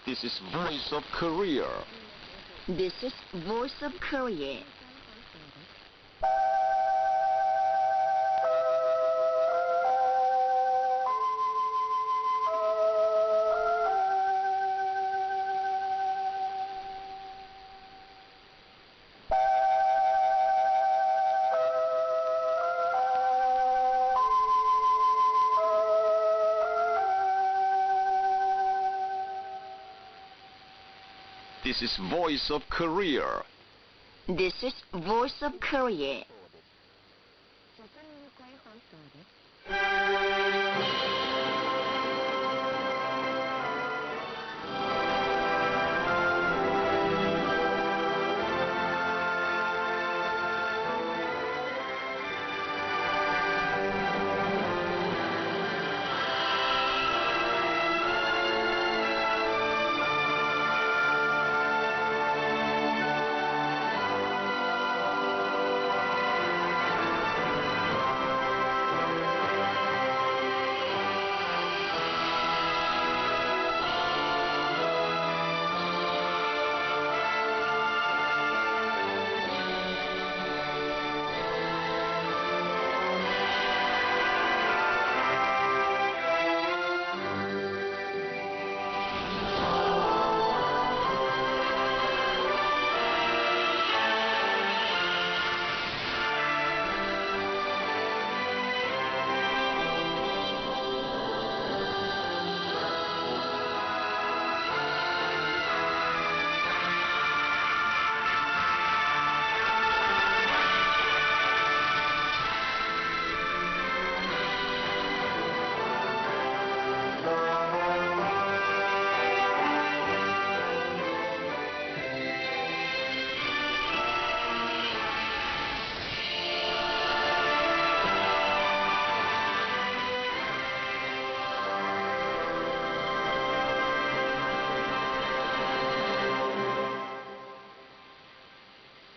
This is Voice of Korea. This is Voice of Korea. This is Voice of Korea. This is Voice of Korea.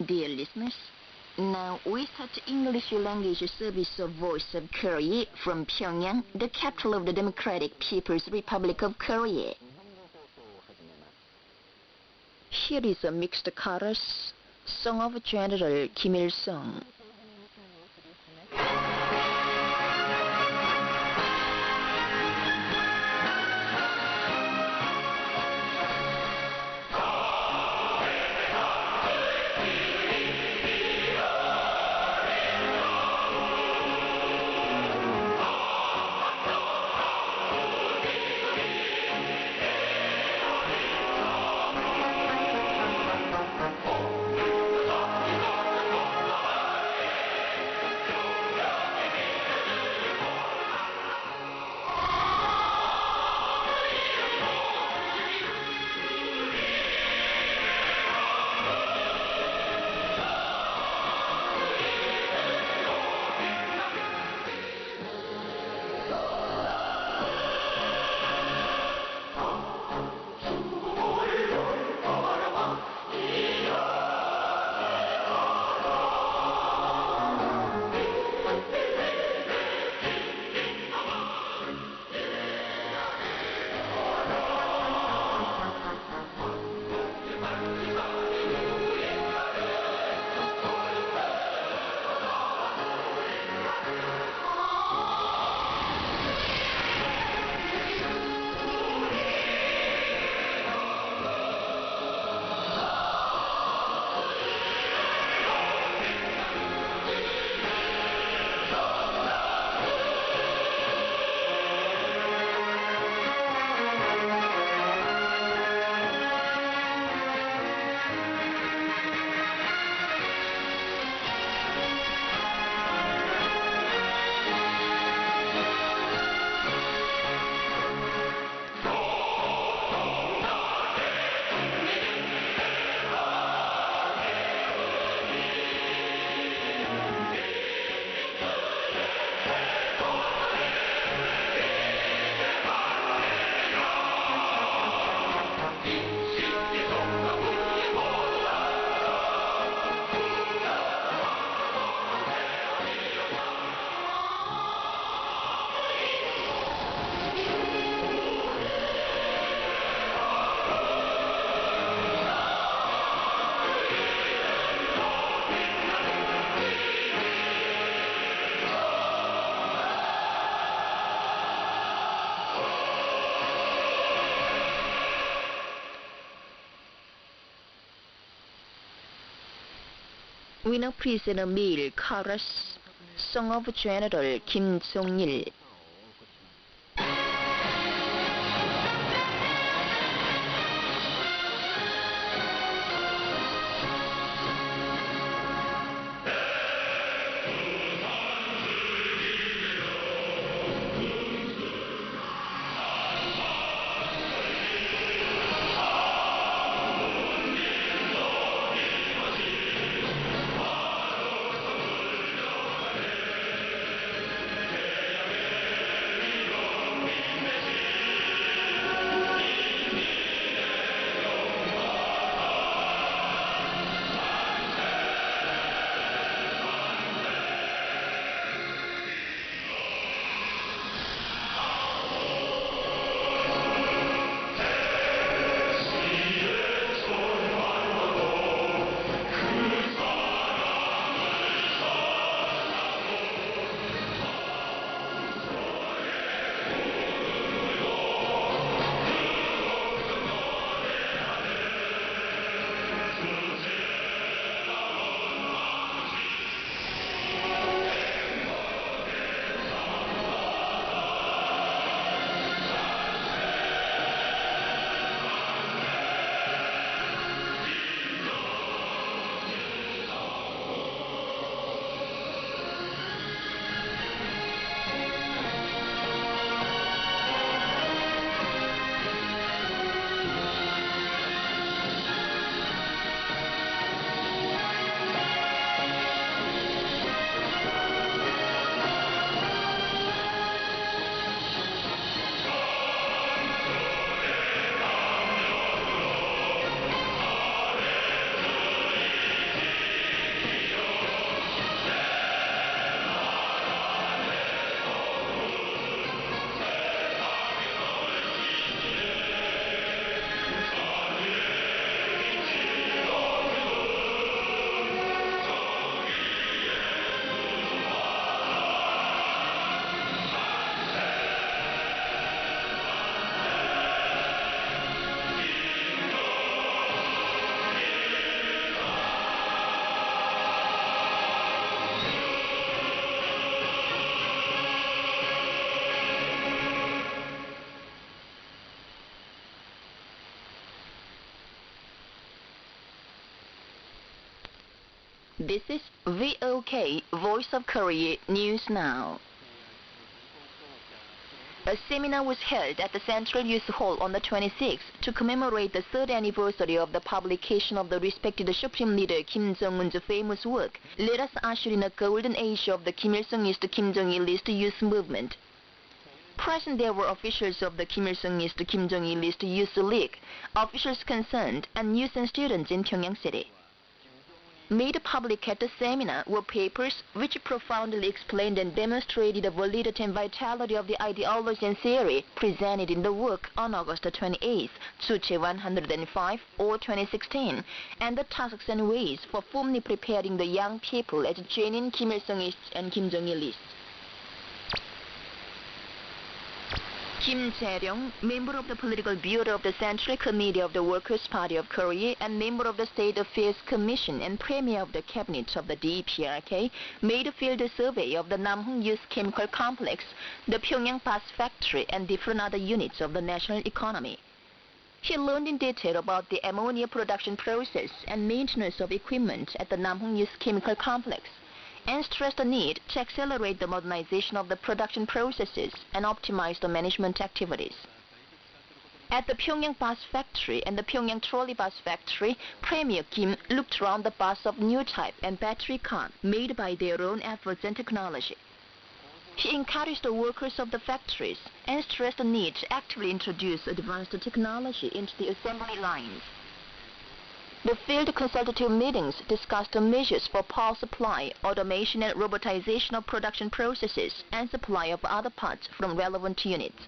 Dear listeners, now we start English language service of Voice of Korea from Pyongyang, the capital of the Democratic People's Republic of Korea. Here is a mixed chorus, song of General Kim Il-sung. We now present a male chorus, song of General Kim Jong-il. This is VOK, Voice of Korea News Now. A seminar was held at the Central Youth Hall on the 26th to commemorate the third anniversary of the publication of the respected Supreme Leader Kim Jong-un's famous work, Let Us Usher in a Golden Age of the Kim Il-sungist Kim Jong-ilist Youth Movement. Present there were officials of the Kim Il-sungist Kim Jong-ilist Youth League, officials concerned, and youth and students in Pyongyang City. Made public at the seminar were papers which profoundly explained and demonstrated the validity and vitality of the ideology and theory presented in the work on August 28, Chuche 105 or 2016, and the tasks and ways for firmly preparing the young people as genuine Kim Il-sungists and Kim Jong-ilists. Kim Jae-ryong, member of the Political Bureau of the Central Committee of the Workers' Party of Korea and member of the State Affairs Commission and Premier of the Cabinet of the DPRK, made a field survey of the Namhung Youth Chemical Complex, the Pyongyang Bus Factory, and different other units of the national economy. He learned in detail about the ammonia production process and maintenance of equipment at the Namhung Youth Chemical Complex, and stressed the need to accelerate the modernization of the production processes and optimize the management activities. At the Pyongyang Bus Factory and the Pyongyang Trolley Bus Factory, Premier Kim looked around the bus of new type and battery car made by their own efforts and technology. He encouraged the workers of the factories and stressed the need to actively introduce advanced technology into the assembly lines. The field consultative meetings discussed the measures for power supply, automation and robotization of production processes, and supply of other parts from relevant units.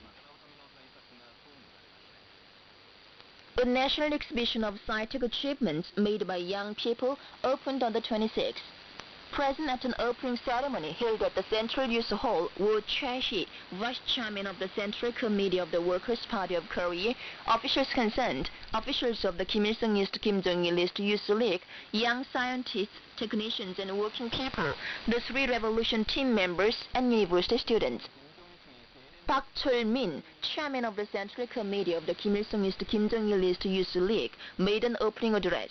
A national exhibition of scientific achievements made by young people opened on the 26th. Present at an opening ceremony held at the Central Youth Hall were Choi-shi, Vice Chairman of the Central Committee of the Workers' Party of Korea, officials concerned, officials of the Kim Il-sung East, Kim Jong-il East Youth League, young scientists, technicians and working people, the Three Revolution team members and university students. Park Chol-min, Chairman of the Central Committee of the Kim Il-sung East, Kim Jong-il East Youth League, made an opening address.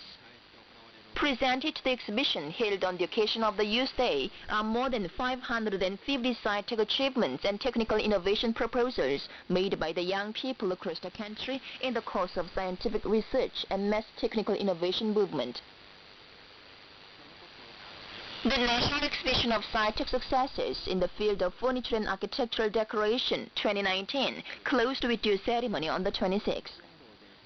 Presented to the exhibition held on the occasion of the Youth Day are more than 550 scientific achievements and technical innovation proposals made by the young people across the country in the course of scientific research and mass technical innovation movement. The National Exhibition of Scientific Successes in the field of furniture and architectural decoration 2019 closed with due ceremony on the 26th.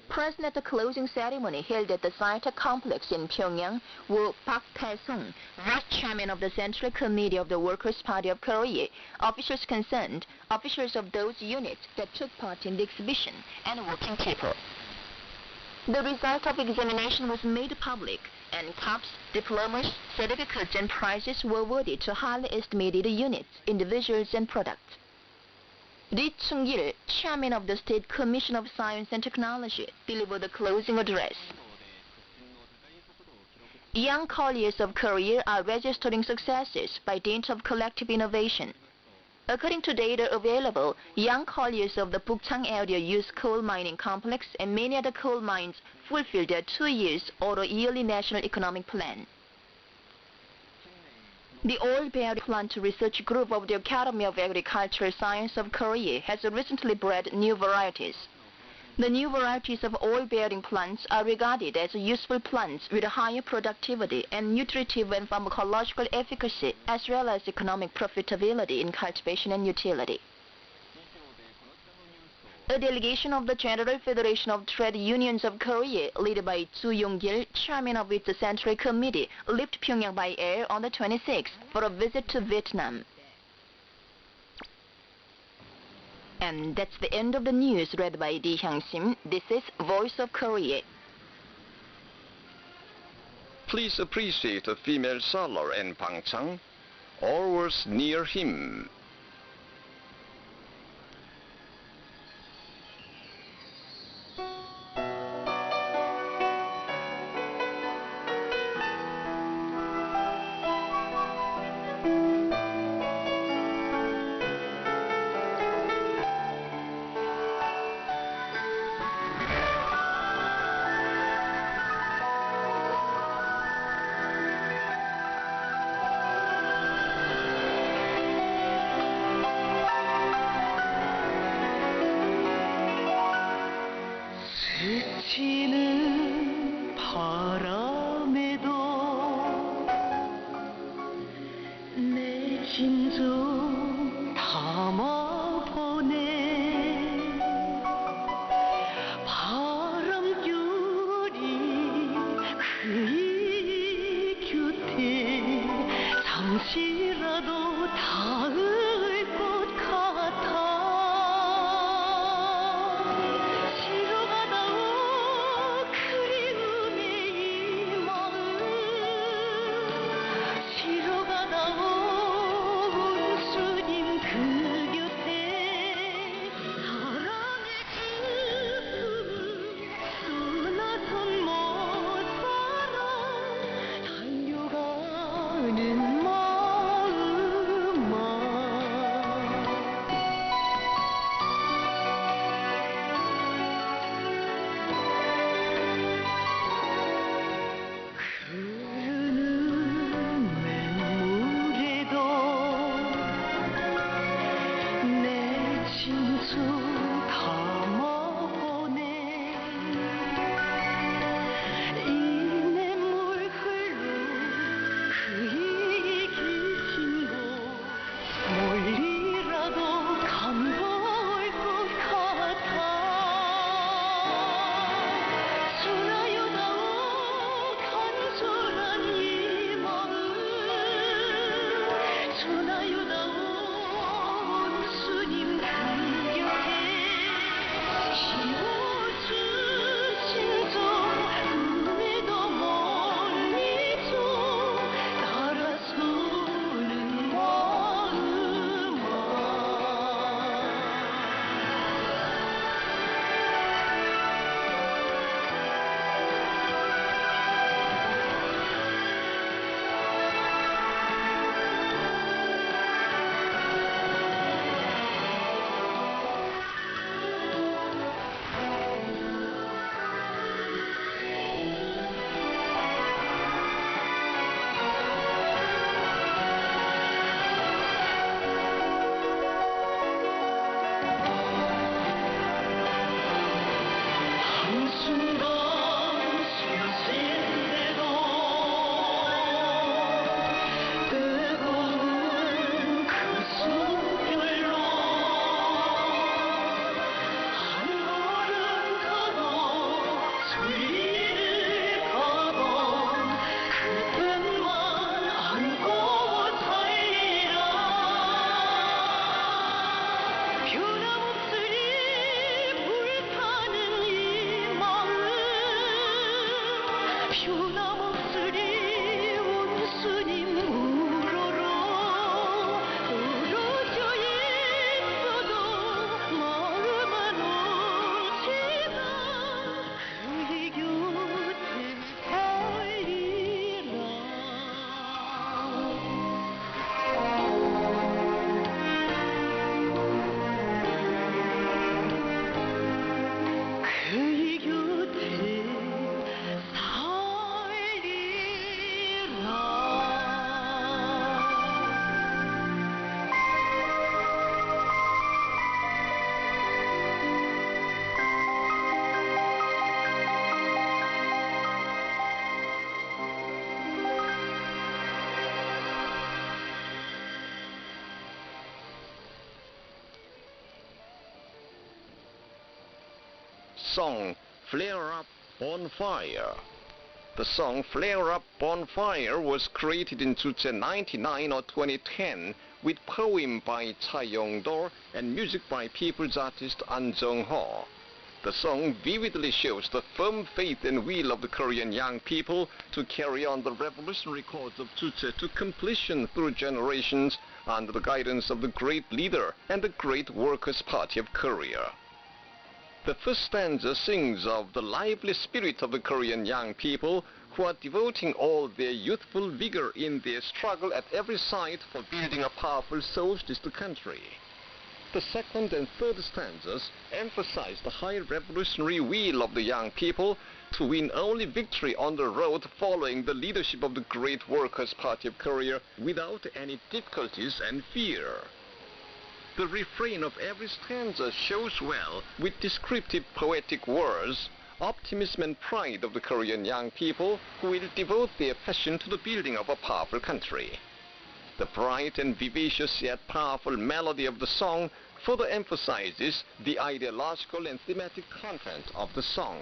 Present at the closing ceremony held at the Scientific Complex in Pyongyang were Park Tae-sung, Vice Chairman of the Central Committee of the Workers' Party of Korea, officials concerned, officials of those units that took part in the exhibition, and working people. The result of examination was made public, and cups, diplomas, certificates and prizes were awarded to highly estimated units, individuals and products. Lee Chung-gil, Chairman of the State Commission of Science and Technology, delivered the closing address. Young colliers of Korea are registering successes by dint of collective innovation. According to data available, young colliers of the Bukchang area use coal mining complex and many other coal mines fulfill their 2 years or a yearly national economic plan. The oil-bearing plant research group of the Academy of Agricultural Science of Korea has recently bred new varieties. The new varieties of oil-bearing plants are regarded as useful plants with a higher productivity and nutritive and pharmacological efficacy, as well as economic profitability in cultivation and utility. A delegation of the General Federation of Trade Unions of Korea, led by Chu Yong-gil, chairman of its Central Committee, left Pyongyang by air on the 26th for a visit to Vietnam. And that's the end of the news read by Lee Hyang-sim. This is Voice of Korea. Please appreciate a female sailor in Pangchang. All was near him. 스치는 바람에도 내 진정 담아보네. 바람결이 그의 곁에 잠시라도 닿을 것 같아. 알아서 주나 목소리 온순히 물어라 떨어져 있어도 마음은 오지마 그의 곁에 달리라 그의 곁에 Song Flare Up Bonfire. The song Flare Up Bonfire was created in 2099 or 2010 with poem by Chai Yong-do and music by people's artist An Jung-ho. The song vividly shows the firm faith and will of the Korean young people to carry on the revolutionary cause of Juche to completion through generations under the guidance of the great leader and the great Workers' Party of Korea. The first stanza sings of the lively spirit of the Korean young people who are devoting all their youthful vigor in their struggle at every side for building a powerful socialist country. The second and third stanzas emphasize the high revolutionary will of the young people to win only victory on the road following the leadership of the great Workers' Party of Korea without any difficulties and fear. The refrain of every stanza shows well, with descriptive poetic words, optimism and pride of the Korean young people who will devote their passion to the building of a powerful country. The bright and vivacious yet powerful melody of the song further emphasizes the ideological and thematic content of the song.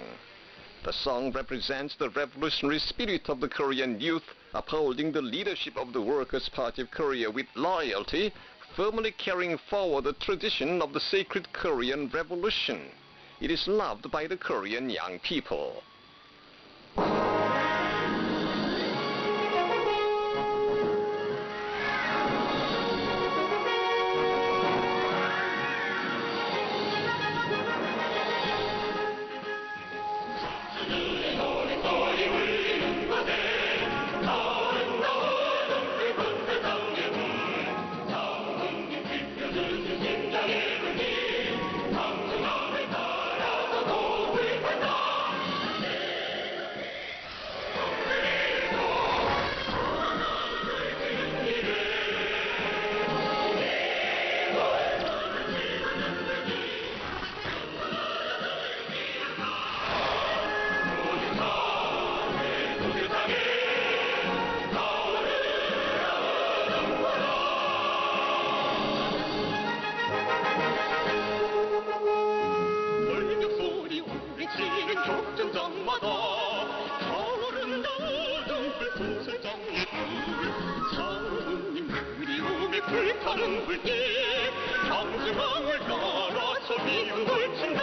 The song represents the revolutionary spirit of the Korean youth upholding the leadership of the Workers' Party of Korea with loyalty, firmly carrying forward the tradition of the sacred Korean Revolution. It is loved by the Korean young people. 불타는 불길 정중앙을 따라서 미움을 친다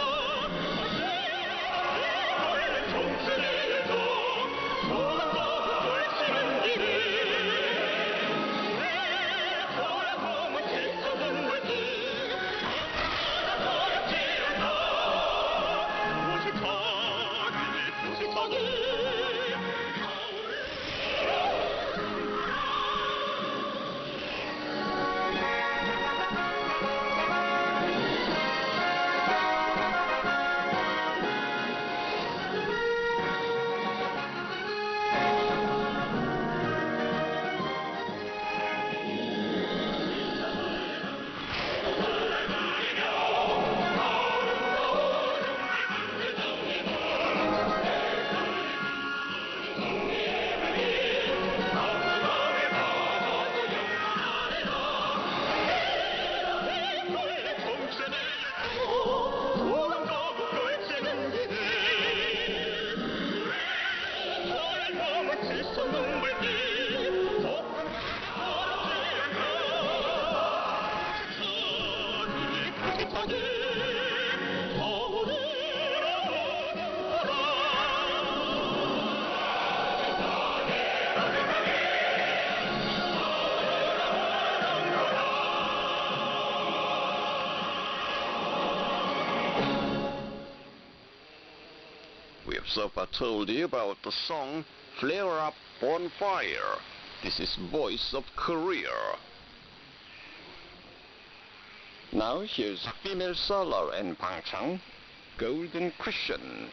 정신에도 소망과 불치는 길을 왜 돌아보면 지쳐든 불길 돌아보지 않아 무식하기 so far told you about the song Flare Up on Fire. This is Voice of Korea. Now here's female solo and Bangchang, Golden Cushion.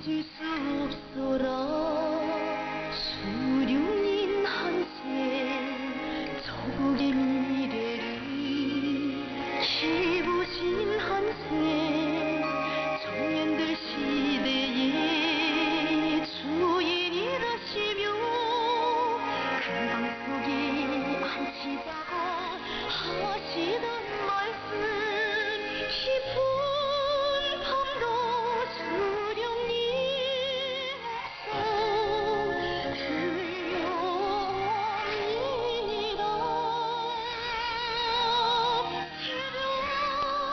잊을 수 없어라 수룡인 한세 조국의 미래를 기부신 한세 청년들 시대의 주인이라시며 금방석에 앉히다가 하시던 말씀 깊은 밤도 수령님 들려옵니다.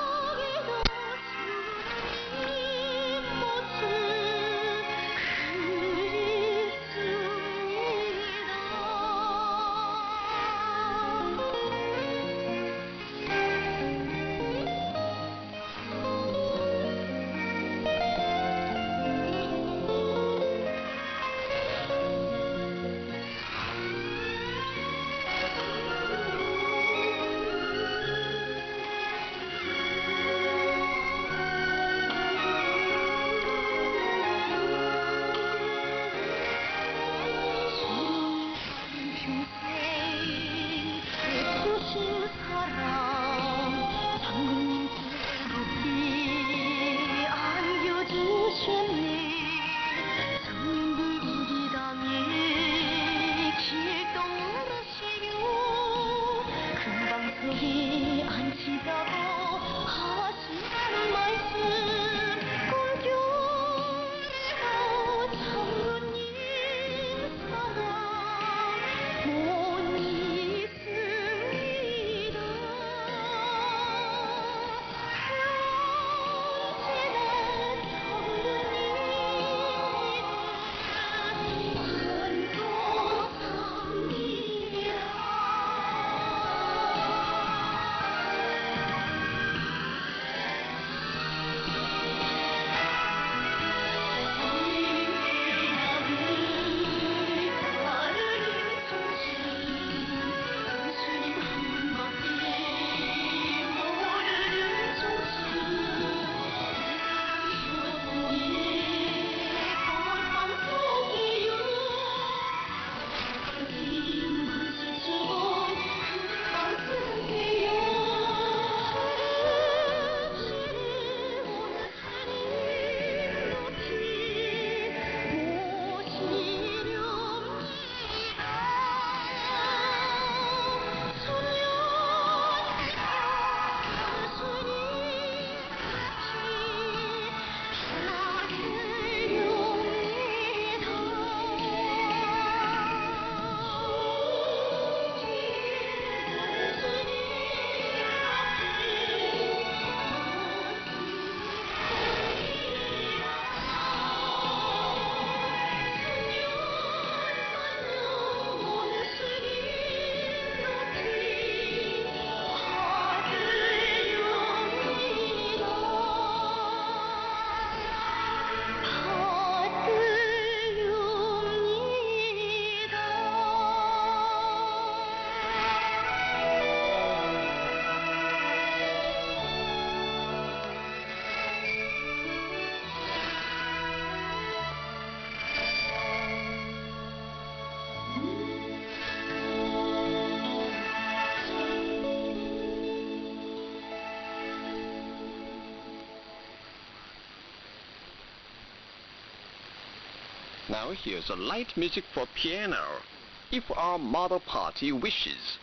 새벽에도 수령님 모습 예쁘신 사람 장군님 새롭게 안겨주셨네. 청년들 우리 당에 길동 물으시며 금방석에 앉히다가 하시는 말씀 꿈결에도 장군님 사랑 못 잊습니다. Now here's a light music for piano, if our mother party wishes.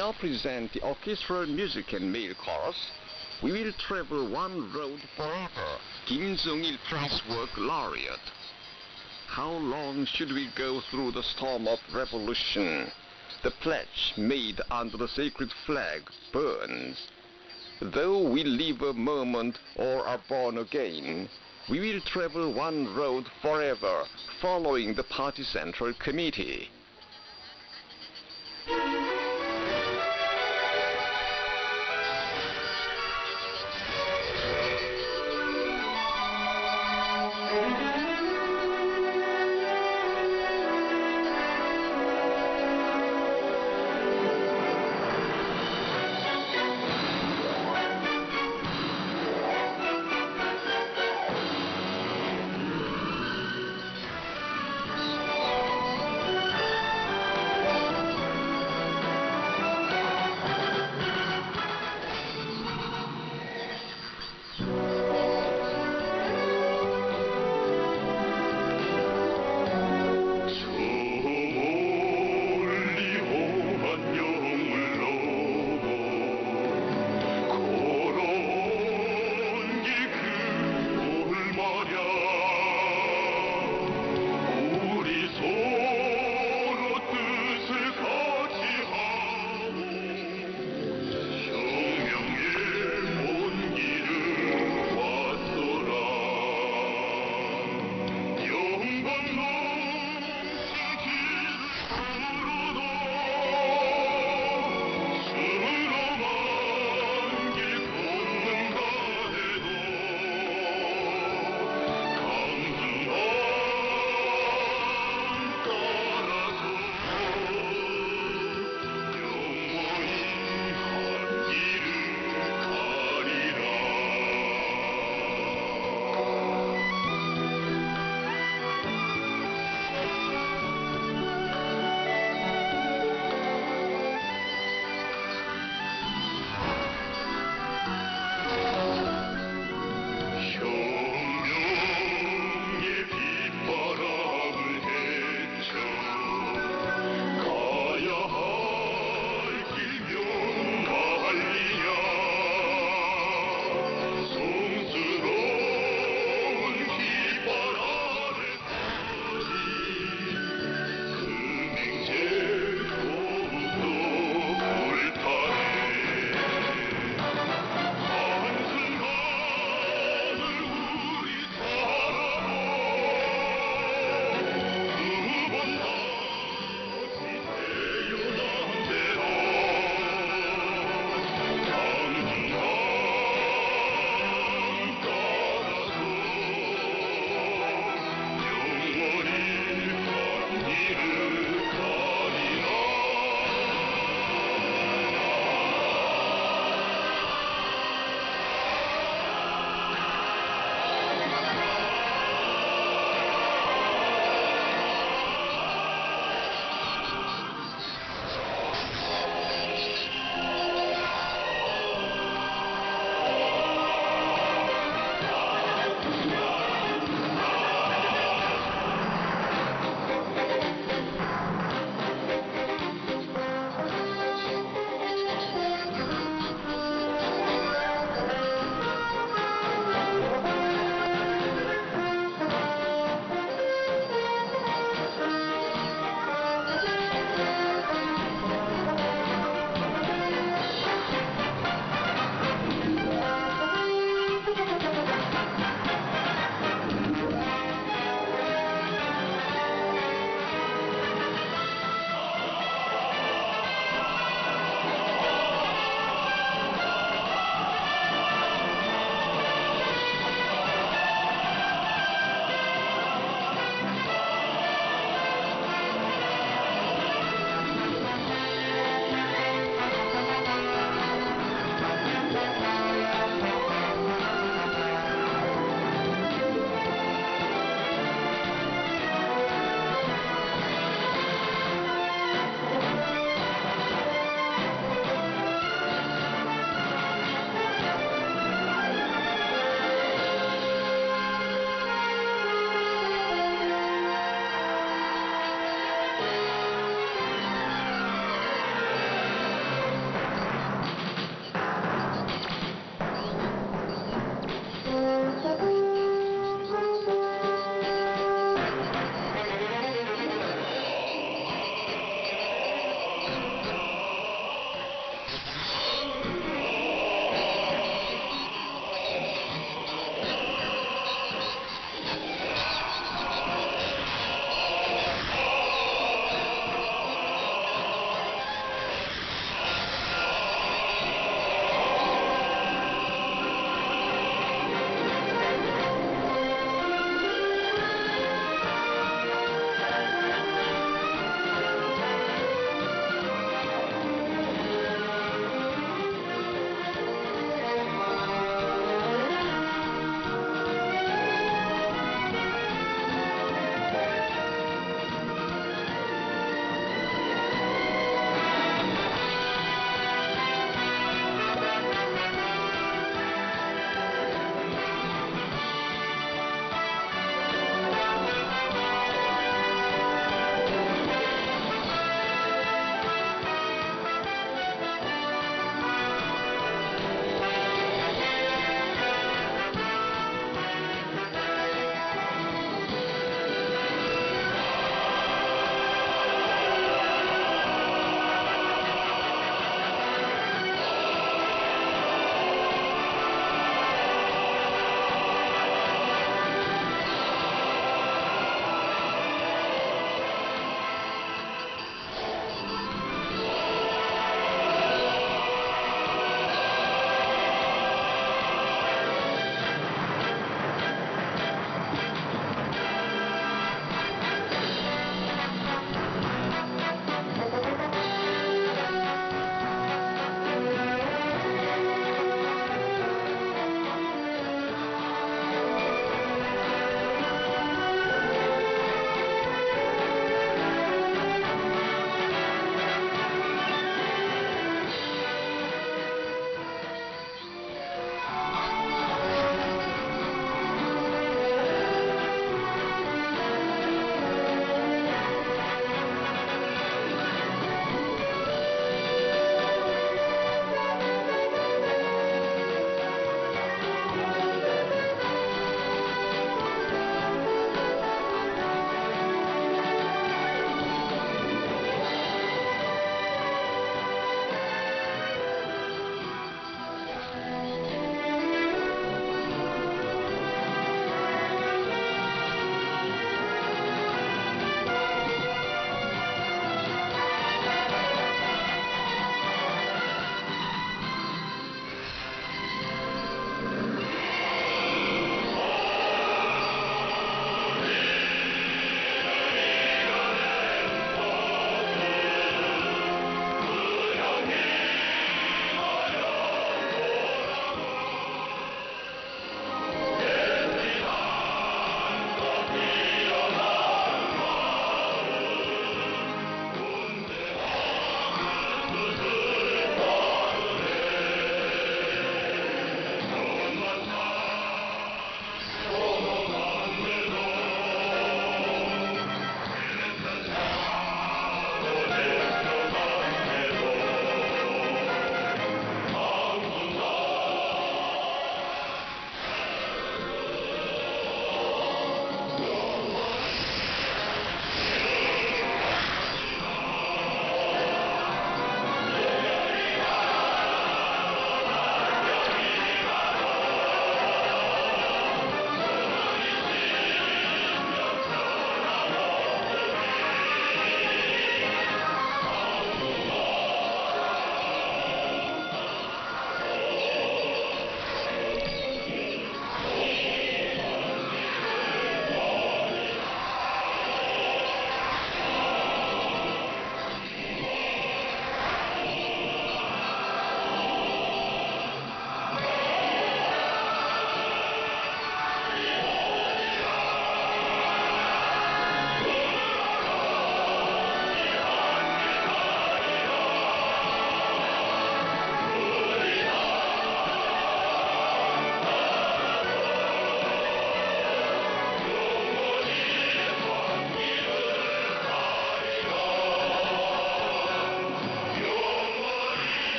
now present the orchestral music and male chorus. We will travel one road forever, Kim Jong-il Prize Work Laureate. How long should we go through the storm of revolution? The pledge made under the sacred flag burns. Though we live a moment or are born again, we will travel one road forever, following the party central committee.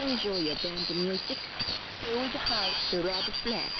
Enjoy your band music. Old House Red Flag.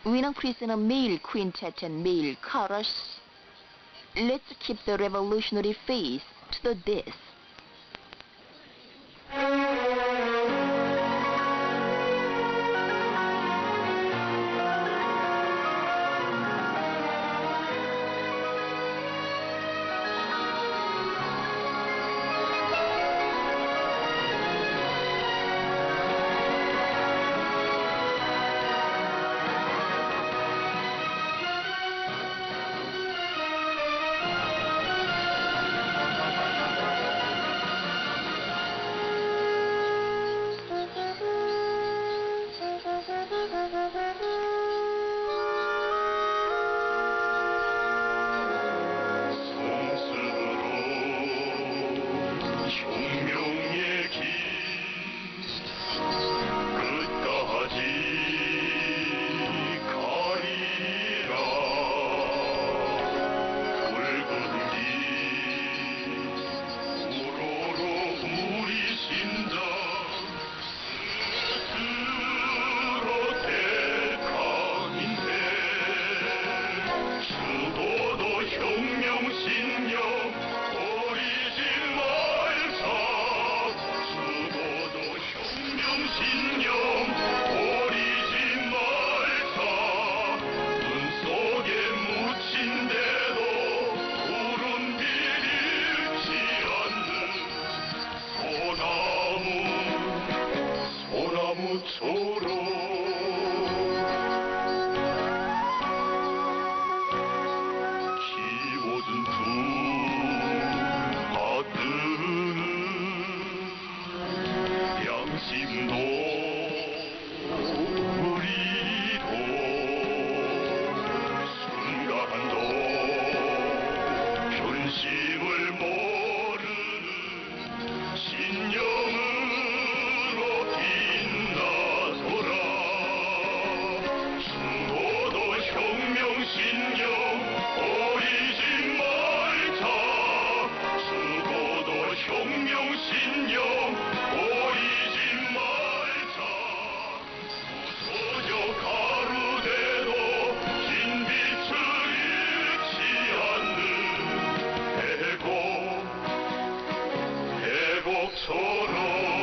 Winner prisoner male quintet and male chorus. Let's keep the revolutionary faith to the death. 기적처럼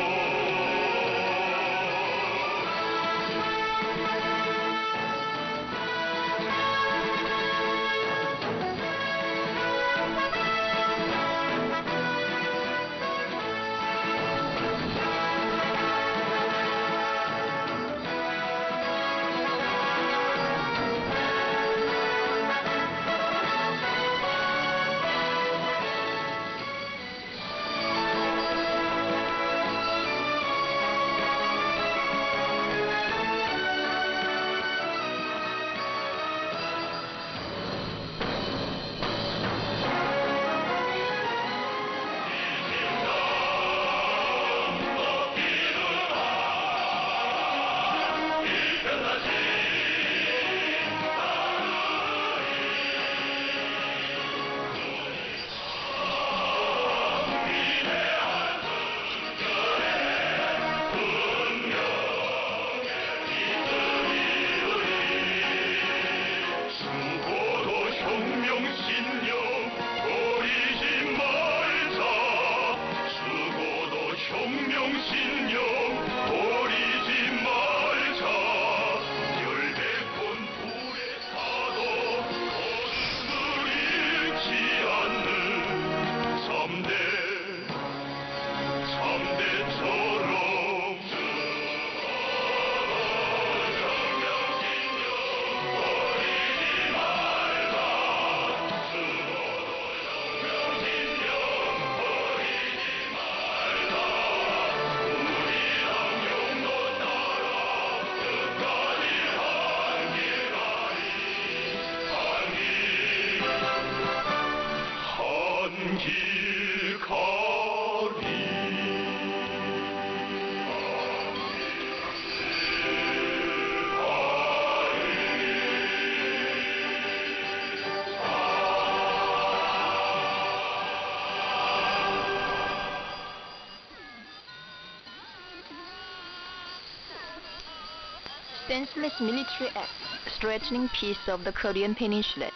Senseless military acts threatening peace of the Korean Peninsula.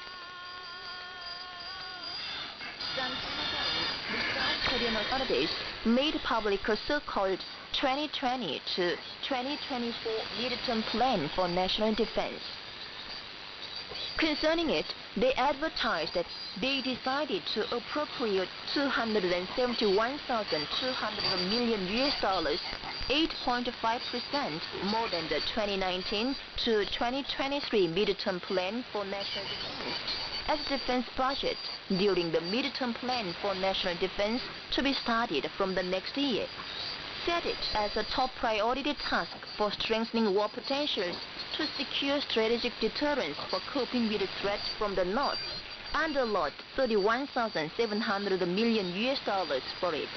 The South Korean authorities made public a so-called 2020 to 2024 midterm plan for national defense. Concerning it, they advertised that they decided to appropriate 271,200 million US dollars, 8.5% more than the 2019 to 2023 midterm plan for national defense, as defense budget during the midterm plan for national defense to be started from the next year. Set it as a top priority task for strengthening war potentials to secure strategic deterrence for coping with the threats from the north, and allot 31,700 million US dollars for it.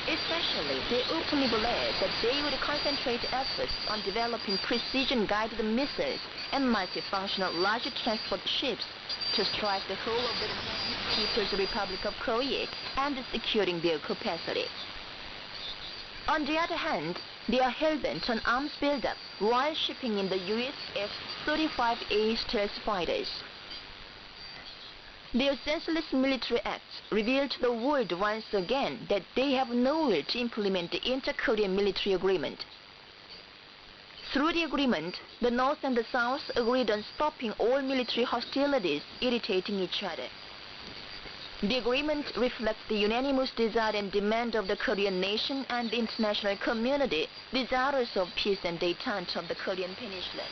Especially, they openly declared that they would concentrate efforts on developing precision-guided missiles and multifunctional large transport ships to strike the whole of the People's Republic of Korea and securing their capacity. On the other hand, they are hell-bent on arms buildup while shipping in the US F-35A stealth fighters. Their senseless military acts reveal to the world once again that they have no will to implement the inter-Korean military agreement. Through the agreement, the North and the South agreed on stopping all military hostilities irritating each other. The agreement reflects the unanimous desire and demand of the Korean nation and the international community, desirous of peace and détente of the Korean Peninsula.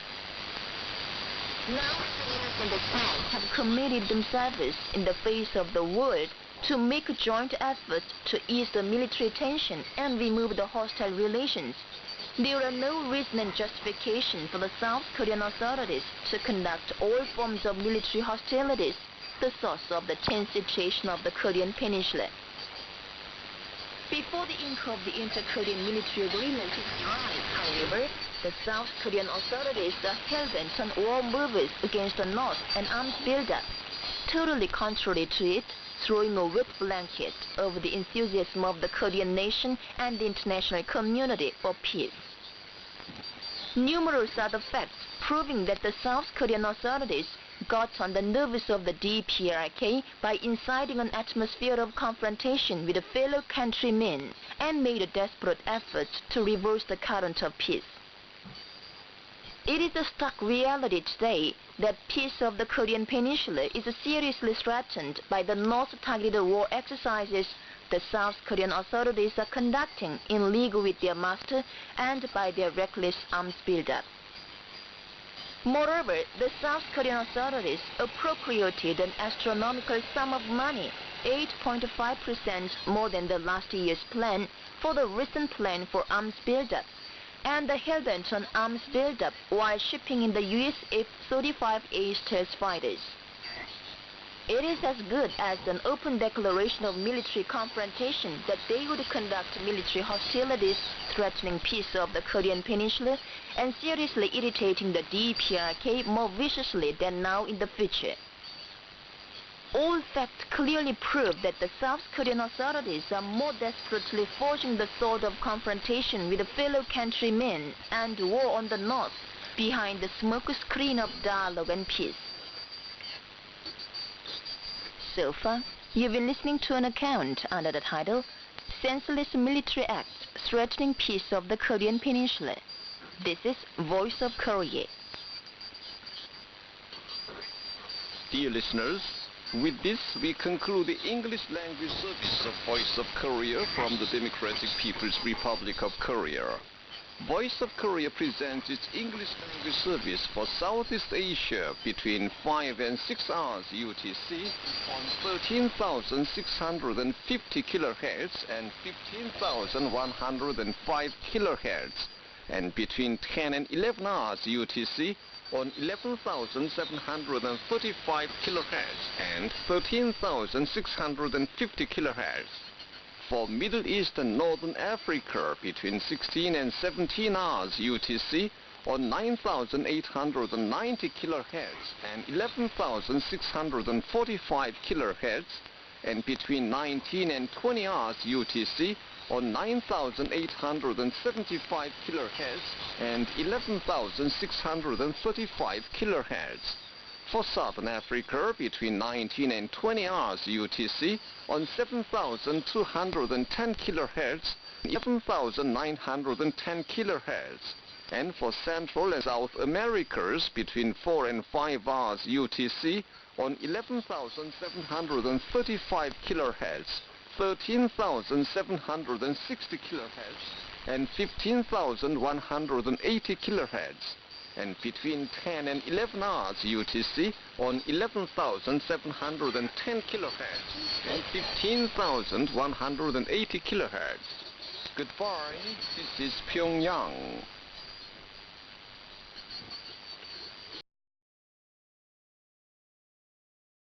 Now, the North and the South have committed themselves in the face of the world to make a joint effort to ease the military tension and remove the hostile relations. There are no reason and justification for the South Korean authorities to conduct all forms of military hostilities, the source of the tense situation of the Korean Peninsula. Before the ink of the inter-Korean military agreement is dry, however, the South Korean authorities are hell-bent on war moves against the North and arms buildup, totally contrary to it, throwing a wet blanket over the enthusiasm of the Korean nation and the international community for peace. Numerous are the facts proving that the South Korean authorities got on the nerves of the DPRK by inciting an atmosphere of confrontation with fellow countrymen and made a desperate effort to reverse the current of peace. It is a stark reality today that peace of the Korean Peninsula is seriously threatened by the North-targeted war exercises the South Korean authorities are conducting in league with their master and by their reckless arms buildup. Moreover, the South Korean authorities appropriated an astronomical sum of money, 8.5% more than the last year's plan, for the recent plan for arms buildup, and the hell-bent on arms buildup while shipping in the US F-35A stealth fighters. It is as good as an open declaration of military confrontation that they would conduct military hostilities threatening peace of the Korean Peninsula and seriously irritating the DPRK more viciously than now in the future. All facts clearly prove that the South Korean authorities are more desperately forging the sword of confrontation with fellow countrymen and war on the North behind the smoke screen of dialogue and peace. So far, you've been listening to an account under the title Senseless Military Acts Threatening Peace of the Korean Peninsula. This is Voice of Korea. Dear listeners, with this we conclude the English language service of Voice of Korea from the Democratic People's Republic of Korea. Voice of Korea presents its English language service for Southeast Asia between 5 and 6 hours UTC on 13,650 kHz and 15,105 kHz, and between 10 and 11 hours UTC on 11,735 kHz and 13,650 kHz. For Middle East and Northern Africa between 16 and 17 hours UTC on 9,890 kHz and 11,645 kHz, and between 19 and 20 hours UTC on 9,875 kHz and 11,635 kHz. For Southern Africa, between 19 and 20 hours UTC on 7,210 kHz, 11,910 kHz. And for Central and South Americas, between 4 and 5 hours UTC on 11,735 kHz, 13,760 kHz, and 15,180 kHz. And between 10 and 11 hours UTC on 11,710 kHz and 15,180 kHz. Goodbye, this is Pyongyang.